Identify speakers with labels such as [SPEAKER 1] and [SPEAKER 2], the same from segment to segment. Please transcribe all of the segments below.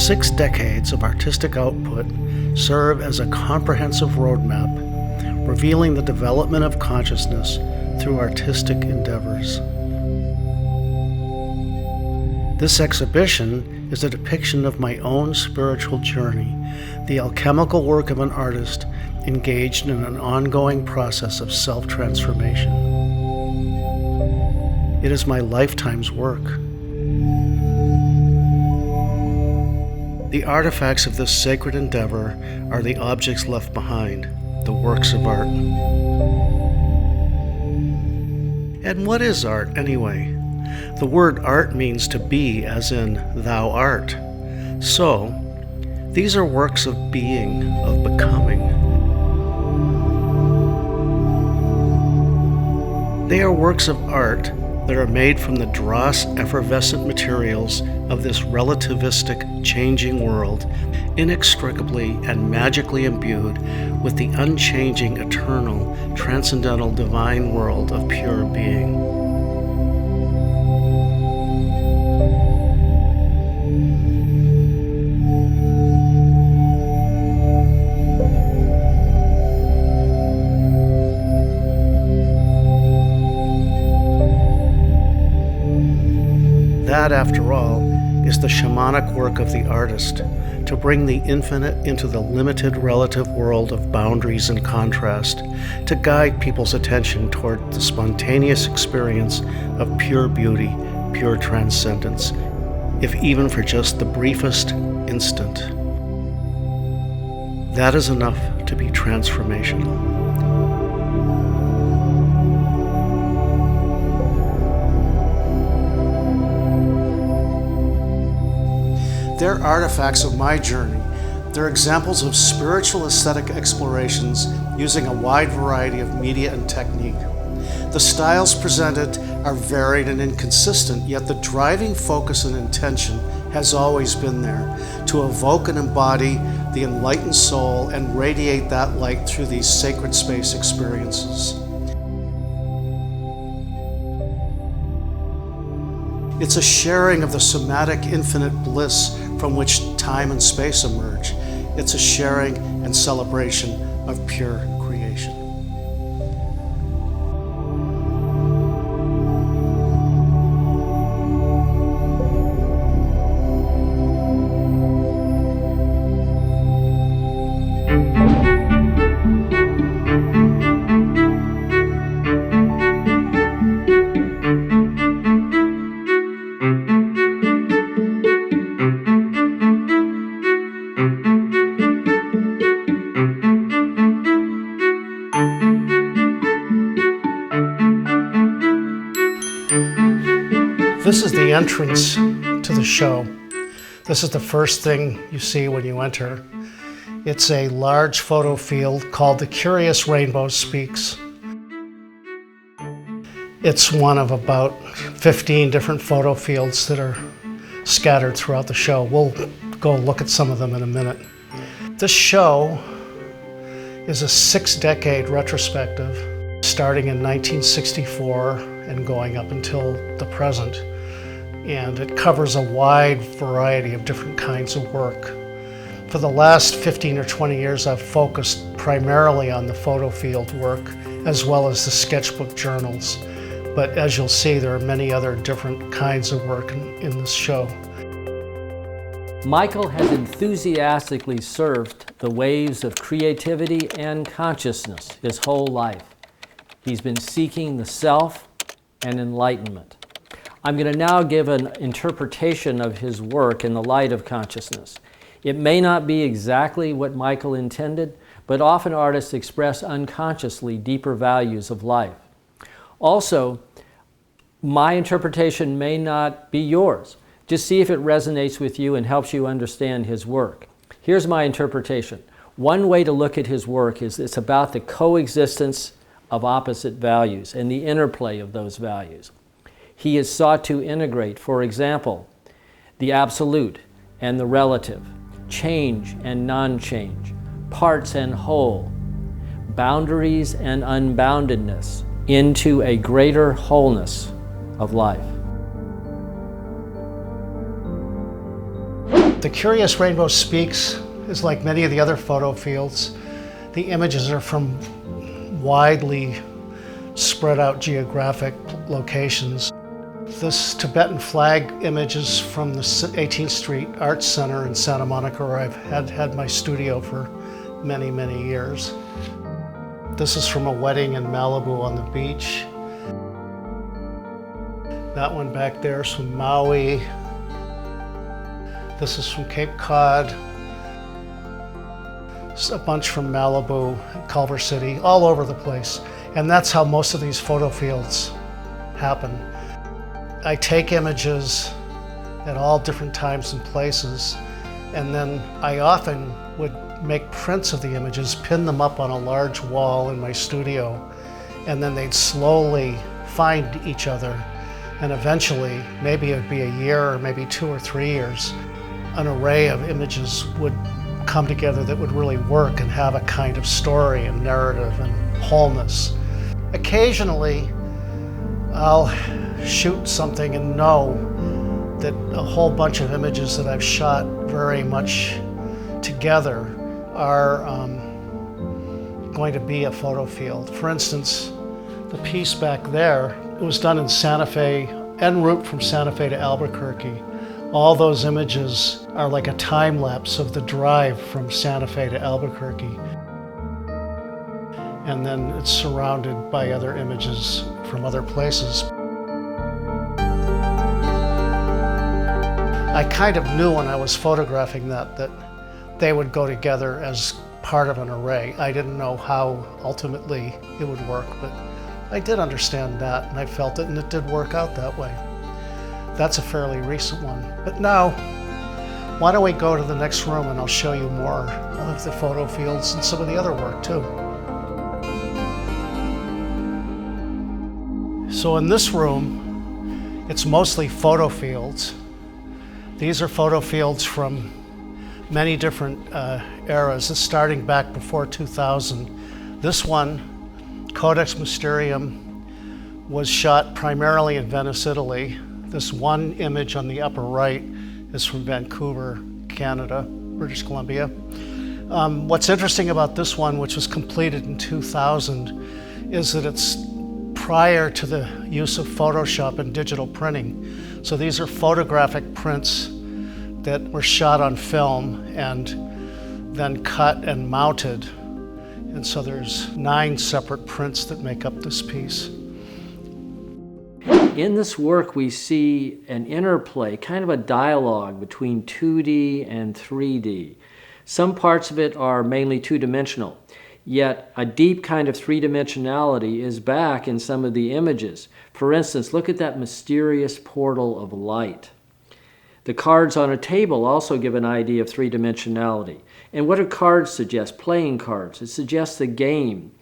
[SPEAKER 1] 6 decades of artistic output serve as a comprehensive roadmap, revealing the development of consciousness through artistic endeavors. This exhibition is a depiction of my own spiritual journey, the alchemical work of an artist engaged in an ongoing process of self-transformation. It is my lifetime's work. The artifacts of this sacred endeavor are the objects left behind, the works of art. And what is art, anyway? The word art means to be, as in thou art. So, these are works of being, of becoming. They are works of art that are made from the dross effervescent materials of this relativistic, changing world, inextricably and magically imbued with the unchanging, eternal, transcendental, divine world of pure being. That, after all, is the shamanic work of the artist, to bring the infinite into the limited relative world of boundaries and contrast, to guide people's attention toward the spontaneous experience of pure beauty, pure transcendence, if even for just the briefest instant. That is enough to be transformational. They're artifacts of my journey. They're examples of spiritual aesthetic explorations using a wide variety of media and technique. The styles presented are varied and inconsistent, yet the driving focus and intention has always been there, to evoke and embody the enlightened soul and radiate that light through these sacred space experiences. It's a sharing of the somatic infinite bliss from which time and space emerge. It's a sharing and celebration of pure creation. This is the entrance to the show. This is the first thing you see when you enter. It's a large photo field called The Curious Rainbow Speaks. It's one of about 15 different photo fields that are scattered throughout the show. We'll go look at some of them in a minute. This show is a 6-decade retrospective, starting in 1964 and going up until the present. And it covers a wide variety of different kinds of work. For the last 15 or 20 years, I've focused primarily on the photo field work, as well as the sketchbook journals. But as you'll see, there are many other different kinds of work in this show.
[SPEAKER 2] Micael has enthusiastically surfed the waves of creativity and consciousness his whole life. He's been seeking the self and enlightenment. I'm going to now give an interpretation of his work in the light of consciousness. It may not be exactly what Micael intended, but often artists express unconsciously deeper values of life. Also, my interpretation may not be yours. Just see if it resonates with you and helps you understand his work. Here's my interpretation. One way to look at his work is it's about the coexistence of opposite values and the interplay of those values. He has sought to integrate, for example, the absolute and the relative, change and non-change, parts and whole, boundaries and unboundedness into a greater wholeness of life.
[SPEAKER 1] The Curious Rainbow Speaks is like many of the other photo fields. The images are from widely spread out geographic locations. This Tibetan flag image is from the 18th Street Arts Center in Santa Monica, where I've had my studio for many, many years. This is from a wedding in Malibu on the beach. That one back there is from Maui. This is from Cape Cod. A bunch from Malibu, Culver City, all over the place. And that's how most of these photo fields happen. I take images at all different times and places, and then I often would make prints of the images, pin them up on a large wall in my studio, and then they'd slowly find each other. And eventually, maybe it'd be a year or maybe 2 or 3 years, an array of images would come together that would really work and have a kind of story and narrative and wholeness. Occasionally, I'll shoot something and know that a whole bunch of images that I've shot very much together are going to be a photo field. For instance, the piece back there, it was done in Santa Fe, en route from Santa Fe to Albuquerque. All those images are like a time lapse of the drive from Santa Fe to Albuquerque. And then it's surrounded by other images from other places. I kind of knew when I was photographing that they would go together as part of an array. I didn't know how ultimately it would work, but I did understand that, and I felt it, and it did work out that way. That's a fairly recent one. But now, why don't we go to the next room and I'll show you more of the photo fields and some of the other work too. So in this room, it's mostly photo fields. These are photo fields from many different eras, starting back before 2000. This one, Codex Mysterium, was shot primarily in Venice, Italy. This one image on the upper right is from Vancouver, Canada, British Columbia. What's interesting about this one, which was completed in 2000, is that it's prior to the use of Photoshop and digital printing. So these are photographic prints that were shot on film and then cut and mounted. And so there's 9 separate prints that make up this piece.
[SPEAKER 2] In this work, we see an interplay, kind of a dialogue between 2D and 3D. Some parts of it are mainly two-dimensional, yet a deep kind of three-dimensionality is back in some of the images. For instance, look at that mysterious portal of light. The cards on a table also give an idea of three-dimensionality. And what do cards suggest? Playing cards. It suggests a game.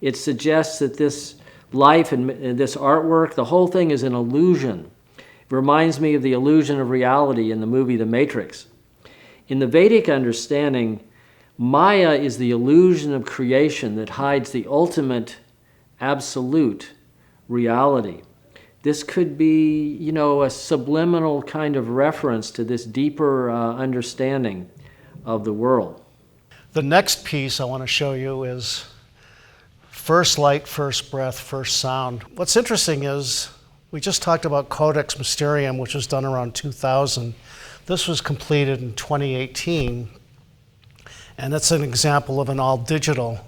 [SPEAKER 2] It suggests that this life and this artwork, the whole thing is an illusion. It reminds me of the illusion of reality in the movie The Matrix. In the Vedic understanding, Maya is the illusion of creation that hides the ultimate, absolute reality. This could be, a subliminal kind of reference to this deeper understanding of the world.
[SPEAKER 1] The next piece I want to show you is first light, first breath, first sound. What's interesting is we just talked about Codex Mysterium, which was done around 2000. This was completed in 2018, and it's an example of an all-digital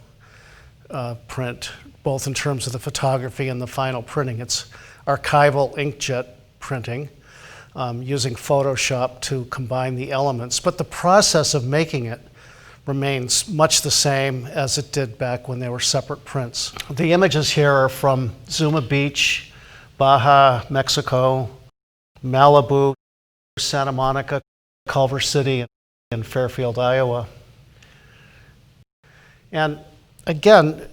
[SPEAKER 1] print, both in terms of the photography and the final printing. It's archival inkjet printing using Photoshop to combine the elements, but the process of making it remains much the same as it did back when they were separate prints. The images here are from Zuma Beach, Baja, Mexico, Malibu, Santa Monica, Culver City, and Fairfield, Iowa. And again,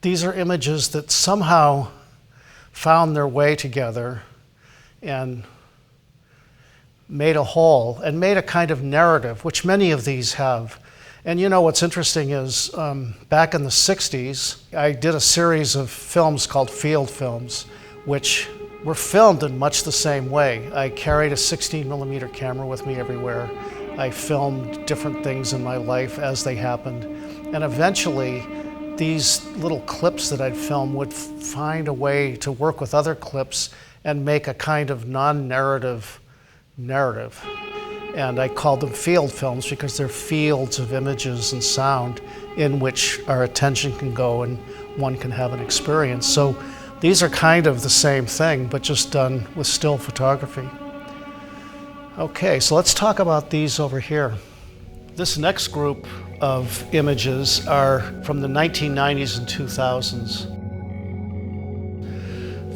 [SPEAKER 1] these are images that somehow found their way together and made a whole and made a kind of narrative, which many of these have. And what's interesting is back in the 60s, I did a series of films called field films, which were filmed in much the same way. I carried a 16mm camera with me everywhere. I filmed different things in my life as they happened. And eventually, these little clips that I'd film would find a way to work with other clips and make a kind of non-narrative narrative. And I called them field films because they're fields of images and sound in which our attention can go and one can have an experience. So these are kind of the same thing, but just done with still photography. Okay, so let's talk about these over here. This next group of images are from the 1990s and 2000s.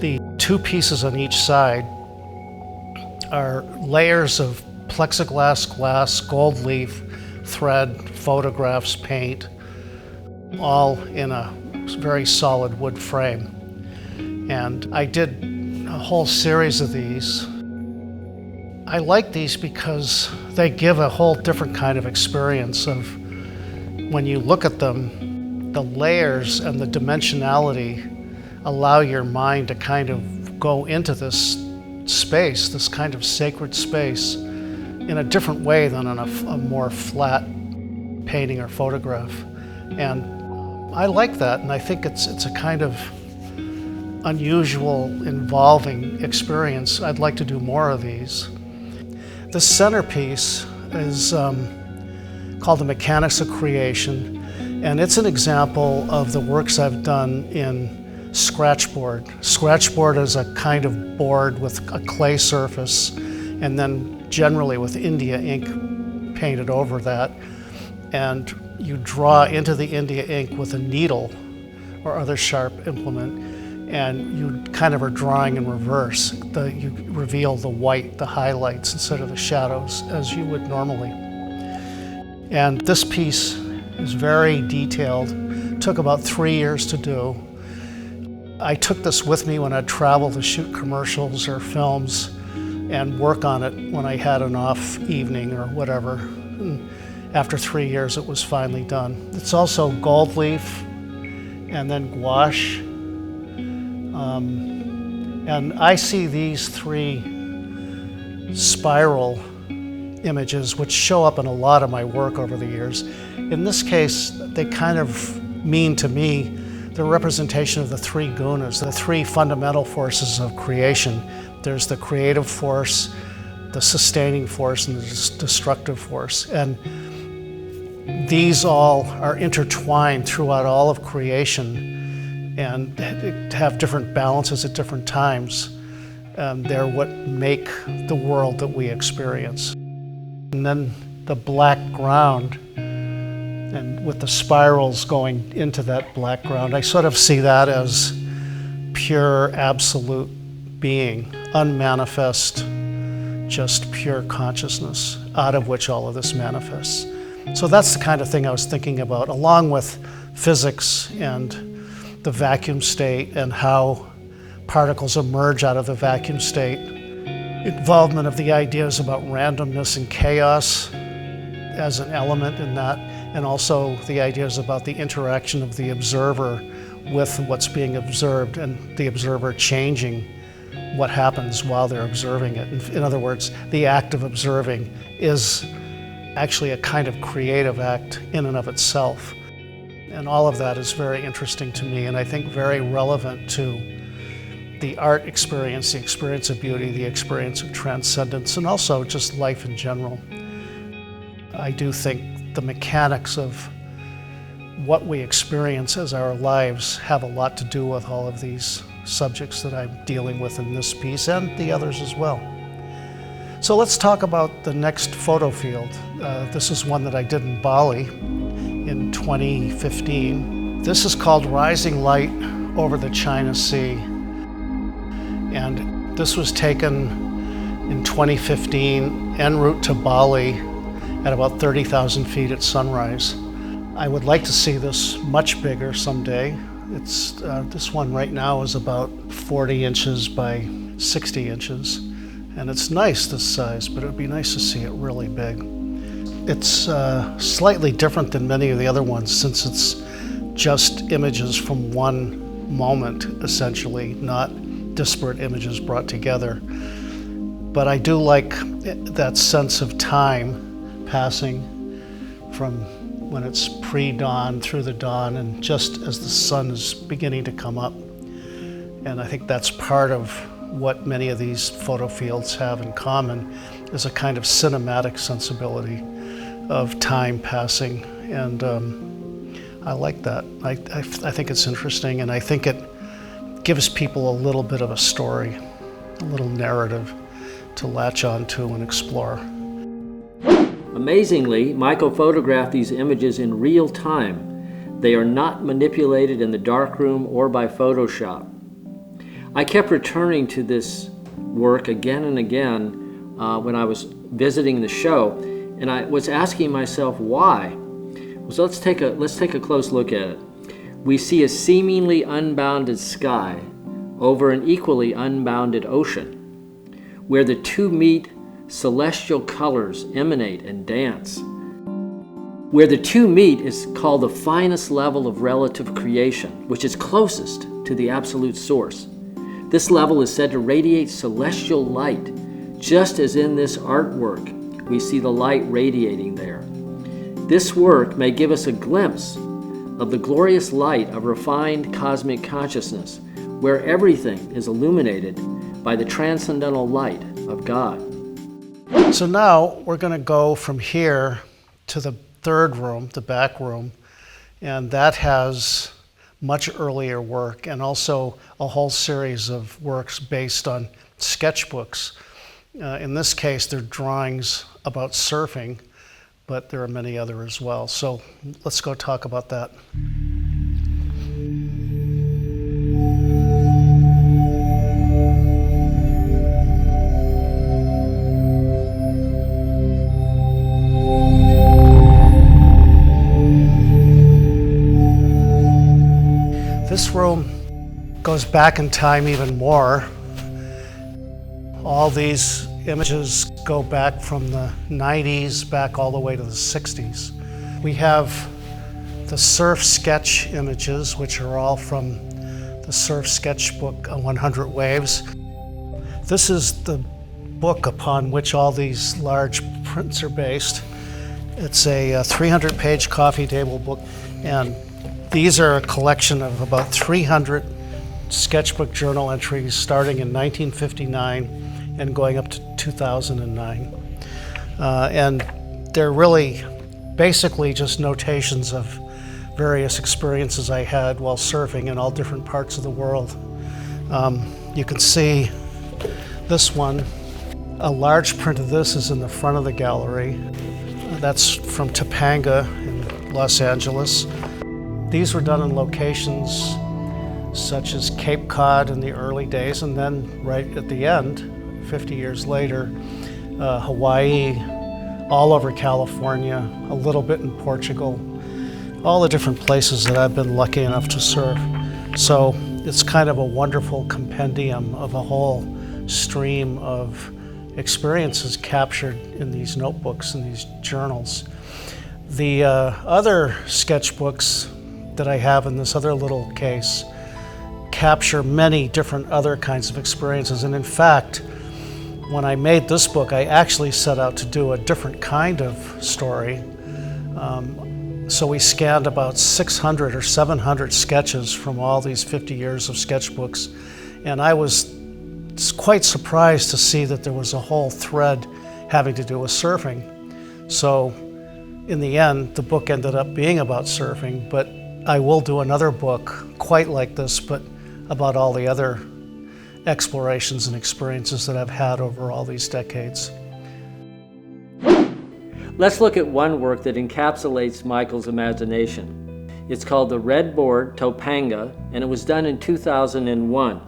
[SPEAKER 1] The two pieces on each side are layers of plexiglass glass, gold leaf, thread, photographs, paint, all in a very solid wood frame. And I did a whole series of these. I like these because they give a whole different kind of experience of when you look at them, the layers and the dimensionality allow your mind to kind of go into this space, this kind of sacred space, in a different way than on a more flat painting or photograph. And I like that, and I think it's a kind of unusual, involving experience. I'd like to do more of these. The centerpiece is called The Mechanics of Creation, and it's an example of the works I've done in scratchboard. Scratchboard is a kind of board with a clay surface, and then generally with India ink painted over that. And you draw into the India ink with a needle or other sharp implement, and you kind of are drawing in reverse. You reveal the white, the highlights, instead of the shadows, as you would normally. And this piece is very detailed. It took about 3 years to do. I took this with me when I'd travel to shoot commercials or films and work on it when I had an off evening or whatever. And after 3 years, it was finally done. It's also gold leaf and then gouache. And I see these three spiral images, which show up in a lot of my work over the years. In this case, they kind of mean to me the representation of the three gunas, the three fundamental forces of creation. There's the creative force, the sustaining force, and the destructive force. And these all are intertwined throughout all of creation and have different balances at different times. They're what make the world that we experience. And then the black ground, and with the spirals going into that black ground, I sort of see that as pure, absolute being, unmanifest, just pure consciousness, out of which all of this manifests. So that's the kind of thing I was thinking about, along with physics and the vacuum state and how particles emerge out of the vacuum state, involvement of the ideas about randomness and chaos as an element in that, and also the ideas about the interaction of the observer with what's being observed and the observer changing what happens while they're observing it. In other words, the act of observing is actually a kind of creative act in and of itself. And all of that is very interesting to me, and I think very relevant to the art experience, the experience of beauty, the experience of transcendence, and also just life in general. I do think the mechanics of what we experience as our lives have a lot to do with all of these subjects that I'm dealing with in this piece and the others as well. So let's talk about the next photo field. This is one that I did in Bali in 2015. This is called Rising Light over the China Sea. And this was taken in 2015 en route to Bali at about 30,000 feet at sunrise. I would like to see this much bigger someday. It's this one right now is about 40 inches by 60 inches. And it's nice this size, but it would be nice to see it really big. It's slightly different than many of the other ones since it's just images from one moment, essentially, not disparate images brought together. But I do like that sense of time passing from when it's pre-dawn through the dawn and just as the sun is beginning to come up. And I think that's part of what many of these photo fields have in common, is a kind of cinematic sensibility of time passing. And I like that. I think it's interesting, and I think it gives people a little bit of a story, a little narrative to latch onto and explore.
[SPEAKER 2] Amazingly, Micael photographed these images in real time. They are not manipulated in the darkroom or by Photoshop. I kept returning to this work again and again when I was visiting the show, and I was asking myself why. So let's take a close look at it. We see a seemingly unbounded sky over an equally unbounded ocean. Where the two meet, celestial colors emanate and dance. Where the two meet is called the finest level of relative creation, which is closest to the absolute source. This level is said to radiate celestial light, just as in this artwork we see the light radiating there. This work may give us a glimpse of the glorious light of refined cosmic consciousness, where everything is illuminated by the transcendental light of God.
[SPEAKER 1] So now we're going to go from here to the third room, the back room, and that has much earlier work and also a whole series of works based on sketchbooks. In this case, they're drawings about surfing, but there are many other as well. So let's go talk about that. This room goes back in time even more. All these images go back from the 90s back all the way to the 60s. We have the surf sketch images, which are all from the surf sketchbook 100 Waves. This is the book upon which all these large prints are based. It's a 300-page coffee table book, and these are a collection of about 300 sketchbook journal entries starting in 1959 and going up to 2009. And they're really basically just notations of various experiences I had while surfing in all different parts of the world. You can see this one. A large print of this is in the front of the gallery. That's from Topanga in Los Angeles. These were done in locations such as Cape Cod in the early days, and then right at the end, 50 years later, Hawaii, all over California, a little bit in Portugal, all the different places that I've been lucky enough to surf. So it's kind of a wonderful compendium of a whole stream of experiences captured in these notebooks and these journals. The other sketchbooks that I have in this other little case capture many different other kinds of experiences. And in fact, when I made this book, I actually set out to do a different kind of story. So we scanned about 600 or 700 sketches from all these 50 years of sketchbooks. And I was quite surprised to see that there was a whole thread having to do with surfing. So in the end, the book ended up being about surfing, but I will do another book quite like this, but about all the other explorations and experiences that I've had over all these decades.
[SPEAKER 2] Let's look at one work that encapsulates Micael's imagination. It's called The Red Board, Topanga, and it was done in 2001.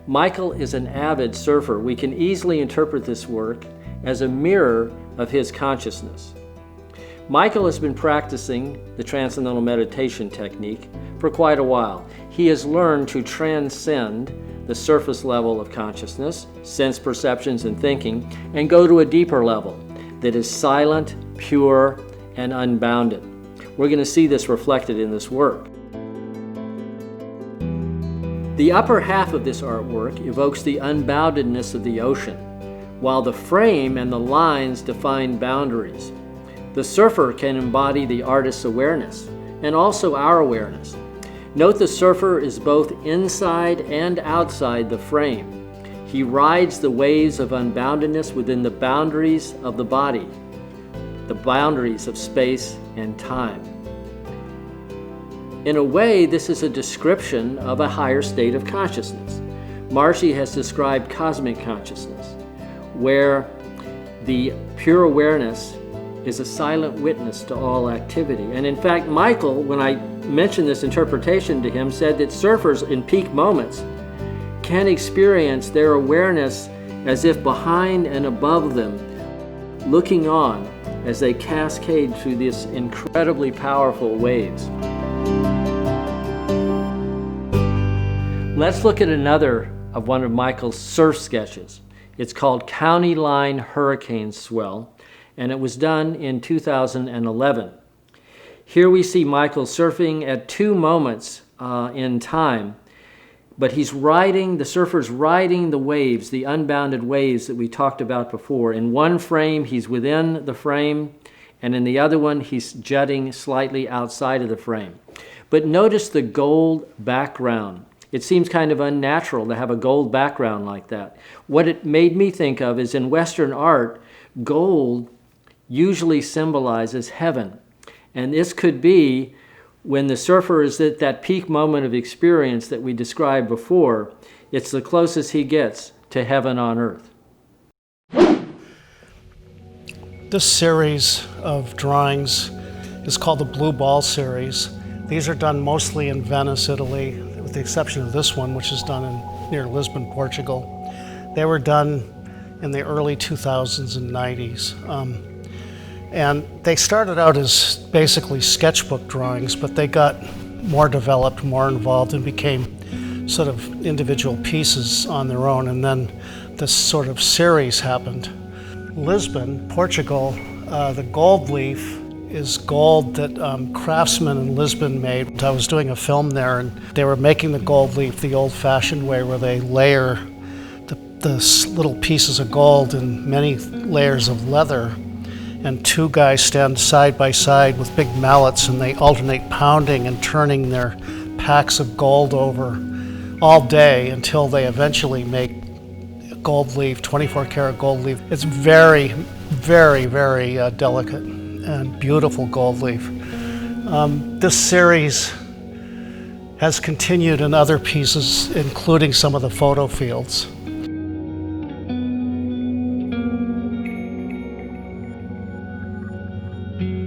[SPEAKER 2] Micael is an avid surfer. We can easily interpret this work as a mirror of his consciousness. Micael has been practicing the Transcendental Meditation technique for quite a while. He has learned to transcend the surface level of consciousness, sense perceptions and thinking, and go to a deeper level that is silent, pure, and unbounded. We're going to see this reflected in this work. The upper half of this artwork evokes the unboundedness of the ocean, while the frame and the lines define boundaries. The surfer can embody the artist's awareness and also our awareness. Note the surfer is both inside and outside the frame. He rides the waves of unboundedness within the boundaries of the body, the boundaries of space and time. In a way, this is a description of a higher state of consciousness. Maharishi has described cosmic consciousness, where the pure awareness is a silent witness to all activity. And in fact, Micael, when I mentioned this interpretation to him, said that surfers in peak moments can experience their awareness as if behind and above them, looking on as they cascade through these incredibly powerful waves. Let's look at another of one of Micael's surf sketches. It's called County Line Hurricane Swell, and it was done in 2011. Here we see Micael surfing at two moments in time, but the surfer's riding the waves, the unbounded waves that we talked about before. In one frame, he's within the frame, and in the other one, he's jutting slightly outside of the frame. But notice the gold background. It seems kind of unnatural to have a gold background like that. What it made me think of is in Western art, gold usually symbolizes heaven. And this could be when the surfer is at that peak moment of experience that we described before, it's the closest he gets to heaven on earth.
[SPEAKER 1] This series of drawings is called the Blue Ball series. These are done mostly in Venice, Italy, with the exception of this one, which is done near Lisbon, Portugal. They were done in the early 2000s and 90s. And they started out as basically sketchbook drawings, but they got more developed, more involved, and became sort of individual pieces on their own. And then this sort of series happened. Lisbon, Portugal, the gold leaf is gold that craftsmen in Lisbon made. I was doing a film there, and they were making the gold leaf the old-fashioned way, where they layer the little pieces of gold in many layers of leather, and two guys stand side by side with big mallets, and they alternate pounding and turning their packs of gold over all day until they eventually make gold leaf, 24-karat gold leaf. It's very, very, very delicate and beautiful gold leaf. This series has continued in other pieces, including some of the photo fields.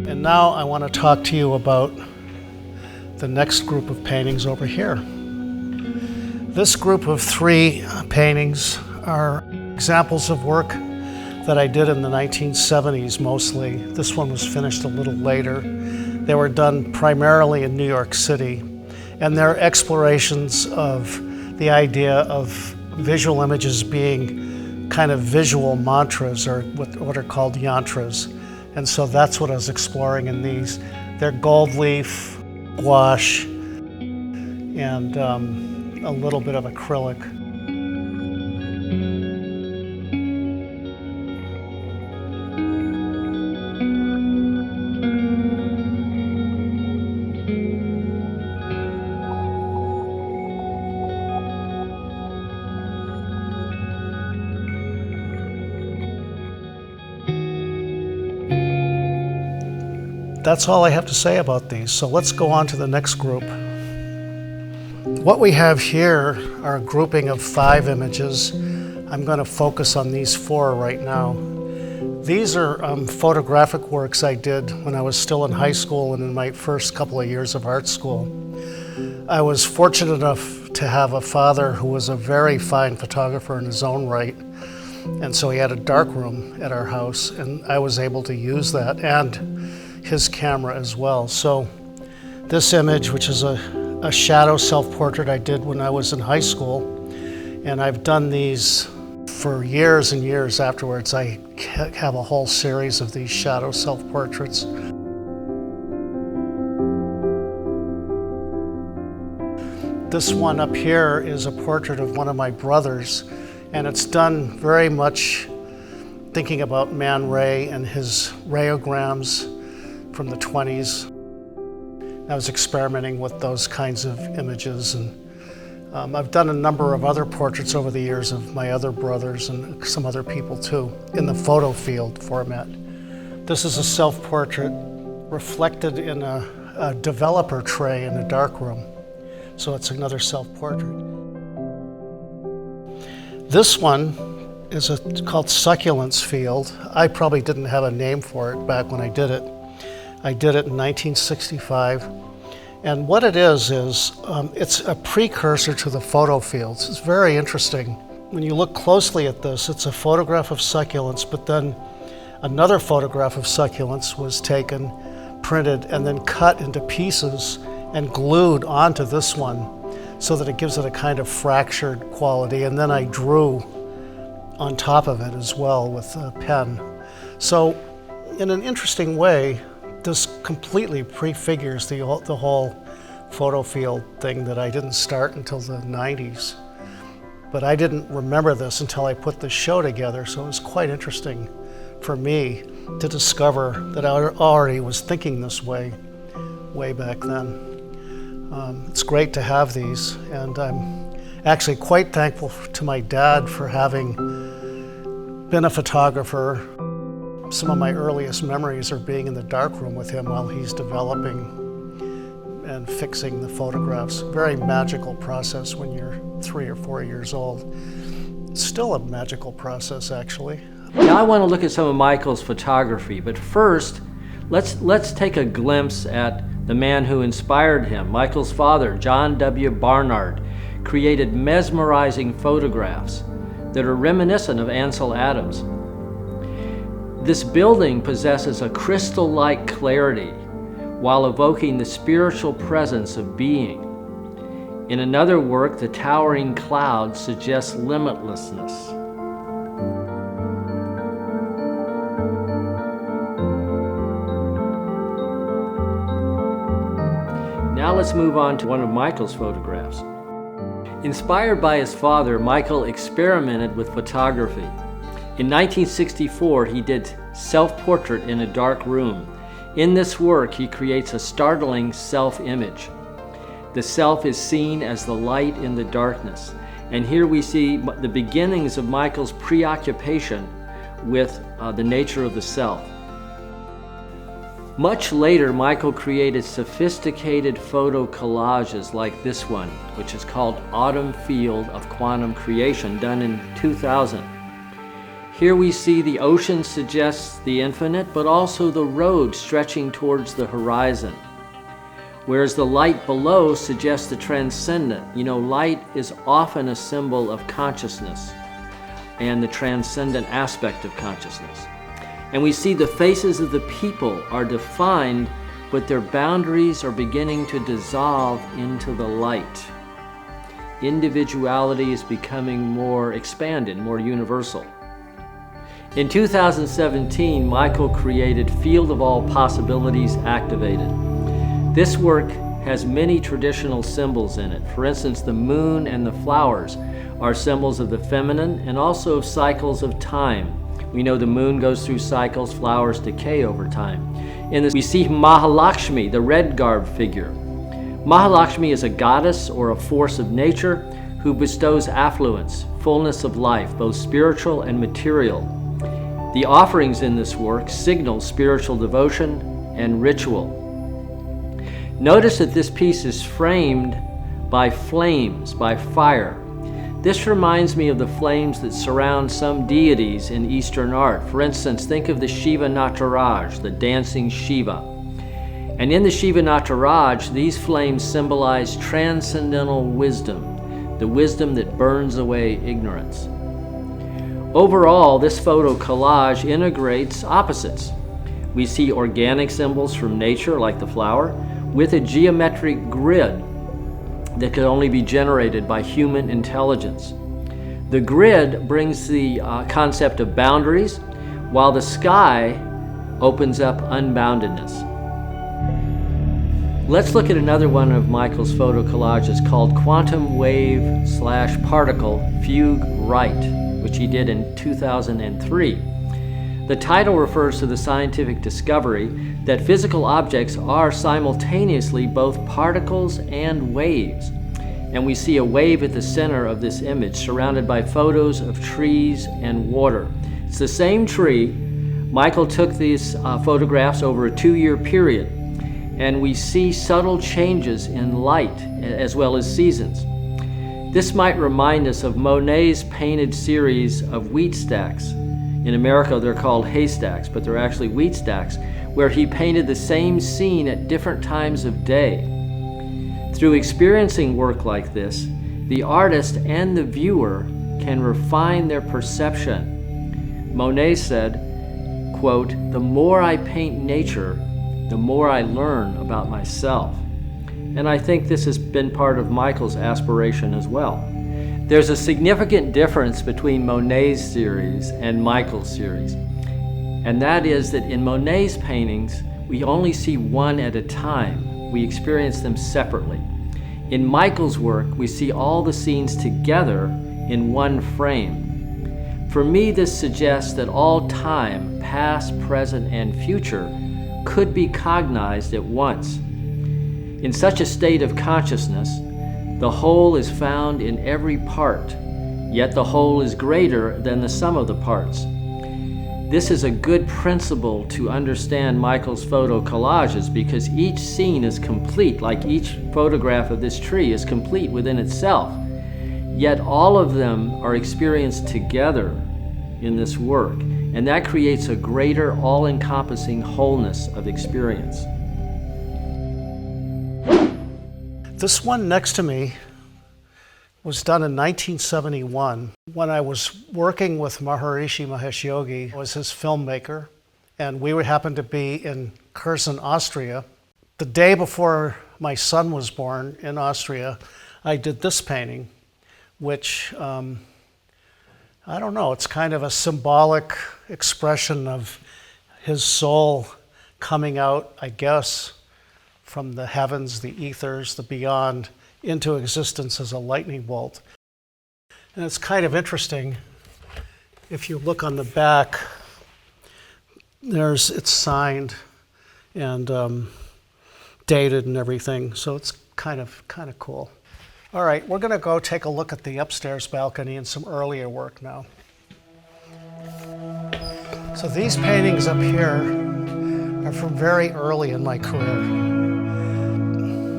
[SPEAKER 1] And now I want to talk to you about the next group of paintings over here. This group of 3 paintings are examples of work that I did in the 1970s mostly. This one was finished a little later. They were done primarily in New York City, and they're explorations of the idea of visual images being kind of visual mantras, or what are called yantras. And so that's what I was exploring in these. They're gold leaf, gouache, and a little bit of acrylic. That's all I have to say about these. So let's go on to the next group. What we have here are a grouping of 5 images. I'm going to focus on these 4 right now. These are photographic works I did when I was still in high school and in my first couple of years of art school. I was fortunate enough to have a father who was a very fine photographer in his own right. And so he had a darkroom at our house, and I was able to use that and his camera as well. So this image, which is a shadow self-portrait I did when I was in high school, and I've done these for years and years afterwards. I have a whole series of these shadow self-portraits. This one up here is a portrait of one of my brothers, and it's done very much thinking about Man Ray and his rayograms from the 20s. I was experimenting with those kinds of images, and I've done a number of other portraits over the years of my other brothers and some other people too, in the photo field format. This is a self-portrait reflected in a developer tray in a darkroom, so it's another self-portrait. This one is called Succulents Field. I probably didn't have a name for it back when I did it. I did it in 1965. And what it is it's a precursor to the photo fields. It's very interesting. When you look closely at this, it's a photograph of succulents, but then another photograph of succulents was taken, printed, and then cut into pieces and glued onto this one so that it gives it a kind of fractured quality. And then I drew on top of it as well with a pen. So in an interesting way, this completely prefigures the whole photo field thing that I didn't start until the 90s. But I didn't remember this until I put this show together, so it was quite interesting for me to discover that I already was thinking this way back then. It's great to have these, and I'm actually quite thankful to my dad for having been a photographer. Some of my earliest memories are being in the darkroom with him while he's developing and fixing the photographs. Very magical process when you're 3 or 4 years old. It's still a magical process, actually.
[SPEAKER 2] Now I want to look at some of Micael's photography, but first, let's take a glimpse at the man who inspired him. Micael's father, John W. Barnard, created mesmerizing photographs that are reminiscent of Ansel Adams. This building possesses a crystal-like clarity while evoking the spiritual presence of being. In another work, the towering cloud suggests limitlessness. Now let's move on to one of Micael's photographs. Inspired by his father, Micael experimented with photography. In 1964, he did self-portrait in a dark room. In this work, he creates a startling self-image. The self is seen as the light in the darkness. And here we see the beginnings of Micael's preoccupation with the nature of the self. Much later, Micael created sophisticated photo collages like this one, which is called Autumn Field of Quantum Creation, done in 2000. Here we see the ocean suggests the infinite, but also the road stretching towards the horizon. Whereas the light below suggests the transcendent. You know, light is often a symbol of consciousness and the transcendent aspect of consciousness. And we see the faces of the people are defined, but their boundaries are beginning to dissolve into the light. Individuality is becoming more expanded, more universal. In 2017, Micael created Field of All Possibilities Activated. This work has many traditional symbols in it. For instance, the moon and the flowers are symbols of the feminine and also of cycles of time. We know the moon goes through cycles, flowers decay over time. In this, we see Mahalakshmi, the red-garbed figure. Mahalakshmi is a goddess or a force of nature who bestows affluence, fullness of life, both spiritual and material. The offerings in this work signal spiritual devotion and ritual. Notice that this piece is framed by flames, by fire. This reminds me of the flames that surround some deities in Eastern art. For instance, think of the Shiva Nataraj, the dancing Shiva. And in the Shiva Nataraj, these flames symbolize transcendental wisdom, the wisdom that burns away ignorance. Overall, this photo collage integrates opposites. We see organic symbols from nature, like the flower, with a geometric grid that could only be generated by human intelligence. The grid brings the concept of boundaries, while the sky opens up unboundedness. Let's look at another one of Micael's photo collages called Quantum Wave / Particle Fugue Right, which he did in 2003. The title refers to the scientific discovery that physical objects are simultaneously both particles and waves. And we see a wave at the center of this image, surrounded by photos of trees and water. It's the same tree. Micael took these photographs over a 2-year period, and we see subtle changes in light as well as seasons. This might remind us of Monet's painted series of wheat stacks. In America, they're called haystacks, but they're actually wheat stacks, where he painted the same scene at different times of day. Through experiencing work like this, the artist and the viewer can refine their perception. Monet said, quote, "The more I paint nature, the more I learn about myself." And I think this has been part of Micael's aspiration as well. There's a significant difference between Monet's series and Micael's series. And that is that in Monet's paintings, we only see one at a time. We experience them separately. In Micael's work, we see all the scenes together in one frame. For me, this suggests that all time, past, present, and future, could be cognized at once. In such a state of consciousness, the whole is found in every part, yet the whole is greater than the sum of the parts. This is a good principle to understand Micael's photo collages, because each scene is complete, like each photograph of this tree is complete within itself. Yet all of them are experienced together in this work, and that creates a greater all-encompassing wholeness of experience.
[SPEAKER 1] This one next to me was done in 1971 when I was working with Maharishi, Mahesh Yogi, who was his filmmaker, and we happened to be in Curzon, Austria. The day before my son was born in Austria, I did this painting, which, I don't know, it's kind of a symbolic expression of his soul coming out, I guess, from the heavens, the ethers, the beyond, into existence as a lightning bolt. And it's kind of interesting, if you look on the back, it's signed and dated and everything, so it's kind of cool. All right, we're gonna go take a look at the upstairs balcony and some earlier work now. So these paintings up here are from very early in my career.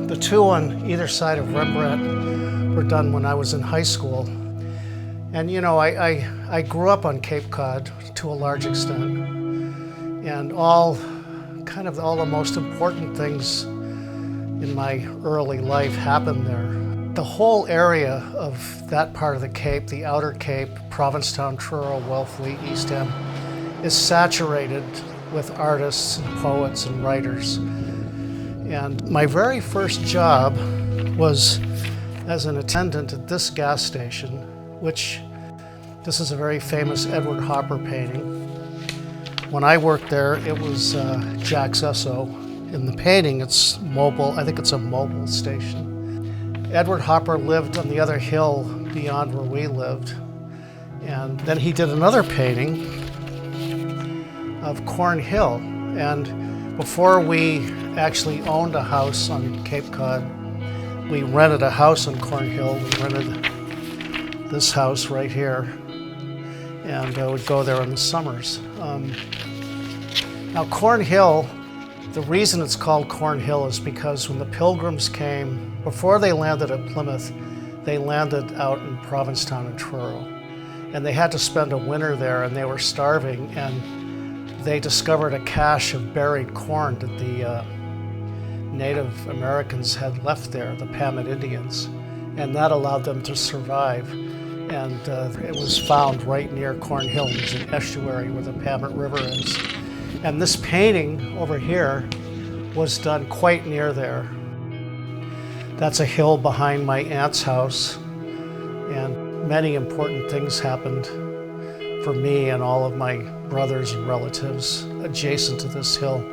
[SPEAKER 1] The two on either side of Rembrandt were done when I was in high school. And you know, I grew up on Cape Cod to a large extent. And all the most important things in my early life happened there. The whole area of that part of the Cape, the Outer Cape, Provincetown, Truro, Wellfleet, East End, is saturated with artists and poets and writers. And my very first job was as an attendant at this gas station, which this is a very famous Edward Hopper painting. When I worked there, it was Jack's Esso. In the painting, it's mobile. I think it's a mobile station. Edward Hopper lived on the other hill beyond where we lived. And then he did another painting of Cornhill. And before we actually owned a house on Cape Cod, we rented a house on Cornhill. We rented this house right here, and would go there in the summers. Now Cornhill, the reason it's called Cornhill is because when the Pilgrims came, before they landed at Plymouth, they landed out in Provincetown and Truro. And they had to spend a winter there, and they were starving, and they discovered a cache of buried corn that the Native Americans had left there, the Pamit Indians, and that allowed them to survive. And it was found right near Cornhill. There's an estuary where the Pamit River is. And this painting over here was done quite near there. That's a hill behind my aunt's house, and many important things happened for me and all of my brothers and relatives adjacent to this hill.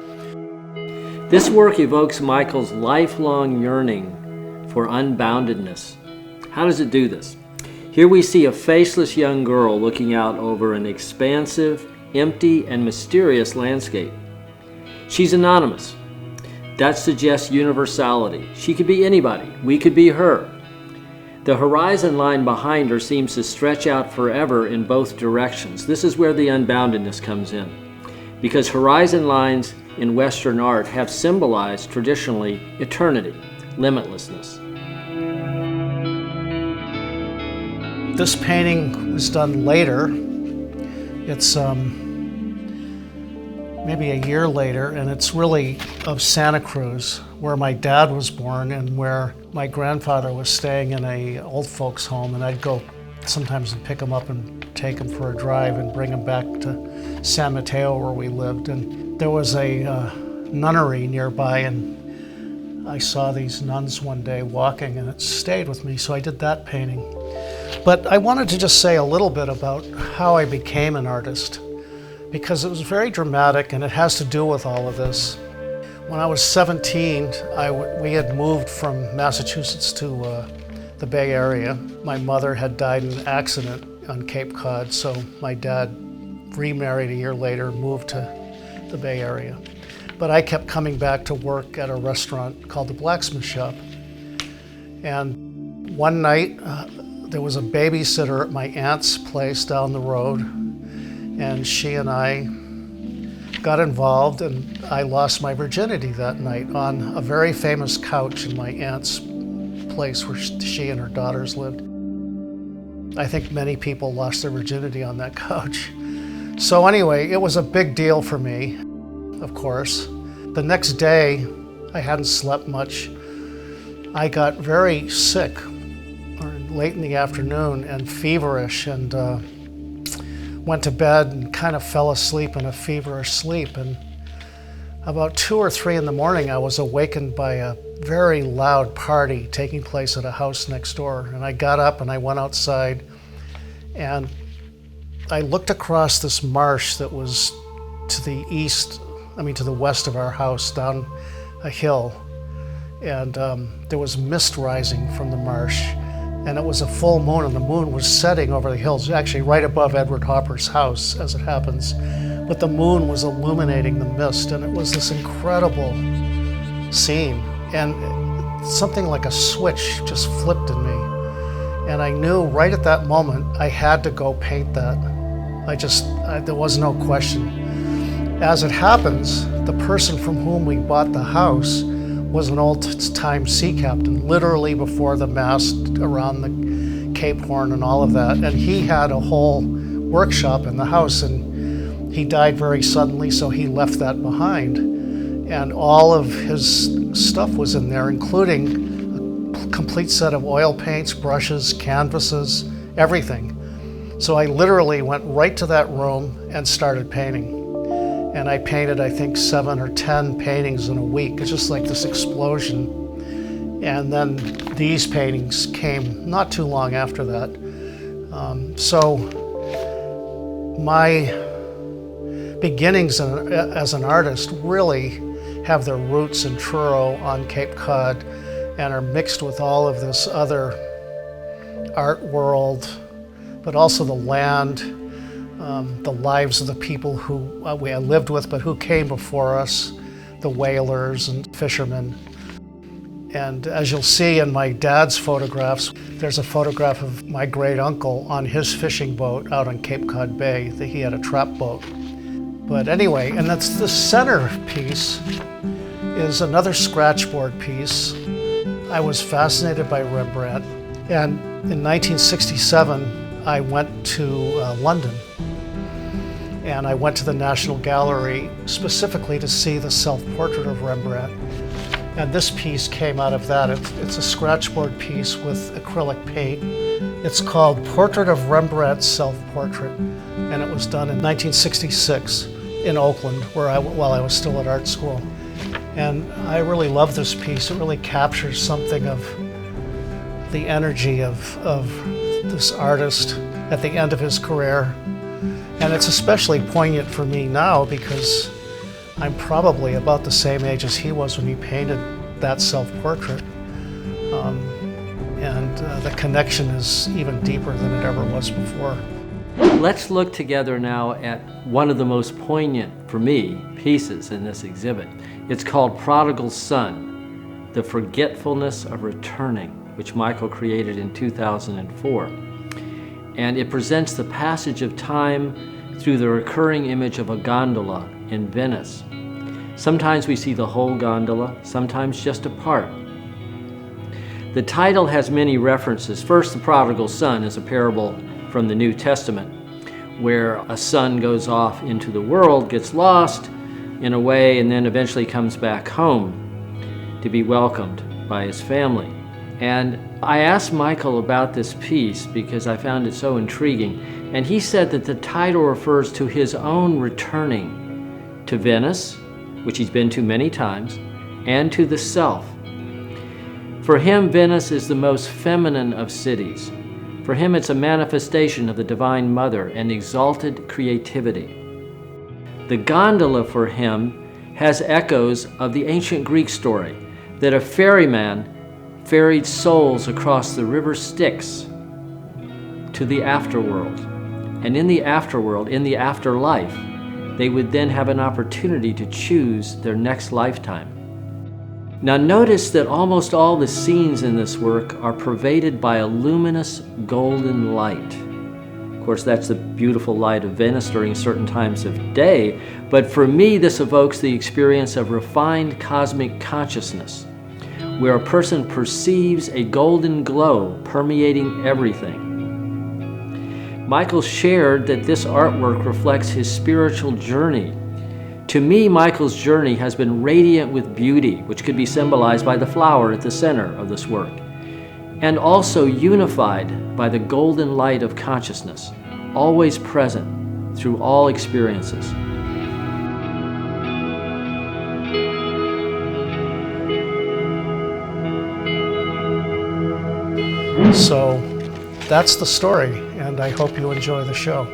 [SPEAKER 2] This work evokes Micael's lifelong yearning for unboundedness. How does it do this? Here we see a faceless young girl looking out over an expansive, empty, and mysterious landscape. She's anonymous. That suggests universality. She could be anybody. We could be her. The horizon line behind her seems to stretch out forever in both directions. This is where the unboundedness comes in, because horizon lines in Western art have symbolized traditionally eternity, limitlessness.
[SPEAKER 1] This painting was done later. It's maybe a year later, and it's really of Santa Cruz, where my dad was born and where my grandfather was staying in a old folks home, and I'd go sometimes and pick him up and take him for a drive and bring him back to San Mateo where we lived. And there was a nunnery nearby, and I saw these nuns one day walking, and it stayed with me, so I did that painting. But I wanted to just say a little bit about how I became an artist, because it was very dramatic and it has to do with all of this. When I was 17, we had moved from Massachusetts to the Bay Area. My mother had died in an accident on Cape Cod, so my dad remarried a year later, moved to the Bay Area. But I kept coming back to work at a restaurant called the Blacksmith Shop. And one night, there was a babysitter at my aunt's place down the road, and she and I got involved, and I lost my virginity that night on a very famous couch in my aunt's place where she and her daughters lived. I think many people lost their virginity on that couch. So anyway, it was a big deal for me, of course. The next day, I hadn't slept much. I got very sick late in the afternoon and feverish, and went to bed and kind of fell asleep in a feverish sleep. And about 2 or 3 in the morning, I was awakened by a very loud party taking place at a house next door. And I got up and I went outside, and I looked across this marsh that was to the west of our house, down a hill. And there was mist rising from the marsh. And it was a full moon, and the moon was setting over the hills, actually right above Edward Hopper's house, as it happens. But the moon was illuminating the mist, and it was this incredible scene. And something like a switch just flipped in me. And I knew right at that moment I had to go paint that. There was no question. As it happens, the person from whom we bought the house was an old-time sea captain, literally before the mast around the Cape Horn and all of that. And he had a whole workshop in the house, and he died very suddenly, so he left that behind. And all of his stuff was in there, including a complete set of oil paints, brushes, canvases, everything. So I literally went right to that room and started painting. And I painted, I think, 7 or 10 paintings in a week. It's just like this explosion. And then these paintings came not too long after that. So my beginnings as an artist really have their roots in Truro on Cape Cod and are mixed with all of this other art world, but also the land, the lives of the people who we lived with, but who came before us, the whalers and fishermen. And as you'll see in my dad's photographs, there's a photograph of my great uncle on his fishing boat out on Cape Cod Bay. He had a trap boat. But anyway, and that's the center piece is another scratchboard piece. I was fascinated by Rembrandt, and in 1967, I went to London. And I went to the National Gallery specifically to see the self-portrait of Rembrandt. And this piece came out of that. It's a scratchboard piece with acrylic paint. It's called Portrait of Rembrandt's Self-Portrait. And it was done in 1966 in Oakland, while I was still at art school. And I really love this piece. It really captures something of the energy of this artist at the end of his career. And it's especially poignant for me now because I'm probably about the same age as he was when he painted that self-portrait. And the connection is even deeper than it ever was before.
[SPEAKER 2] Let's look together now at one of the most poignant, for me, pieces in this exhibit. It's called Prodigal Son, The Forgetfulness of Returning, which Micael created in 2004. And it presents the passage of time through the recurring image of a gondola in Venice. Sometimes we see the whole gondola, sometimes just a part. The title has many references. First, the prodigal son is a parable from the New Testament, where a son goes off into the world, gets lost in a way, and then eventually comes back home to be welcomed by his family. And I asked Micael about this piece because I found it so intriguing, and he said that the title refers to his own returning to Venice, which he's been to many times, and to the self. For him, Venice is the most feminine of cities. For him, it's a manifestation of the Divine Mother and exalted creativity. The gondola for him has echoes of the ancient Greek story that a ferryman ferried souls across the river Styx to the afterworld. And in the afterworld, in the afterlife, they would then have an opportunity to choose their next lifetime. Now notice that almost all the scenes in this work are pervaded by a luminous golden light. Of course, that's the beautiful light of Venice during certain times of day, but for me this evokes the experience of refined cosmic consciousness, where a person perceives a golden glow permeating everything. Micael shared that this artwork reflects his spiritual journey. To me, Micael's journey has been radiant with beauty, which could be symbolized by the flower at the center of this work, and also unified by the golden light of consciousness, always present through all experiences.
[SPEAKER 1] So that's the story, and I hope you enjoy the show.